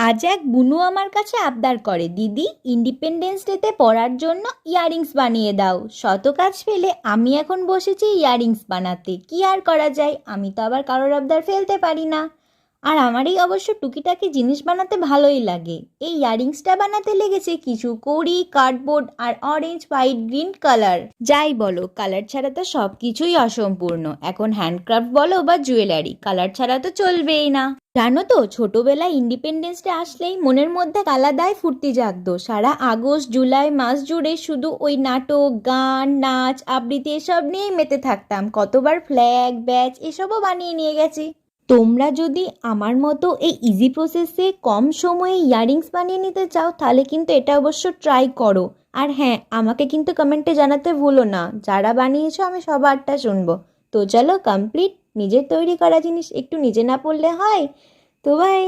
আজ এক বুনু আমার কাছে আবদার করে, দিদি ইন্ডিপেন্ডেন্স ডেতে পরার জন্য ইয়াররিংস বানিয়ে দাও। শত কাজ ফেলে আমি এখন বসেছি ইয়াররিংস বানাতে। কি আর করা যায়, আমি তো আবার কারোর আবদার ফেলতে পারি না। আর আমারই অবশ্য টুকিটাকি জিনিস বানাতে ভালোই লাগে। এই ইয়াররিংসটা বানাতে লেগেছে কিছু কড়ি, কার্ডবোর্ড আর অরেঞ্জ, হোয়াইট, গ্রিন কালার। যাই বলো, কালার ছাড়া তো সব কিছুই অসম্পূর্ণ। এখন হ্যান্ডক্রাফট বলো বা জুয়েলারি, কালার ছাড়া তো চলবেই না। জানো তো, ছোটবেলায় ইন্ডিপেন্ডেন্স ডে আসলেই মনের মধ্যে আলাদাই ফুর্তি জাগতো। সারা আগস্ট জুলাই মাস জুড়ে শুধু ওই নাটক, গান, নাচ, আবৃত্তি এসব নিয়েই মেতে থাকতাম। কতবার ফ্ল্যাগ, ব্যাচ এসবও বানিয়ে নিয়ে গেছি। তোমরা যদি আমার মতো এই ইজি প্রসেসে কম সময়ে ইয়াররিংস বানিয়ে নিতে চাও, তাহলে কিন্তু এটা অবশ্য ট্রাই করো। আর হ্যাঁ, আমাকে কিন্তু কমেন্টে জানাতে ভুলো না, যারা বানিয়েছো আমি সবারটা শুনবো। তো চলো কমপ্লিট। নিজের তৈরি করা জিনিস একটু নিজে না পড়লে হয়? তো বাই।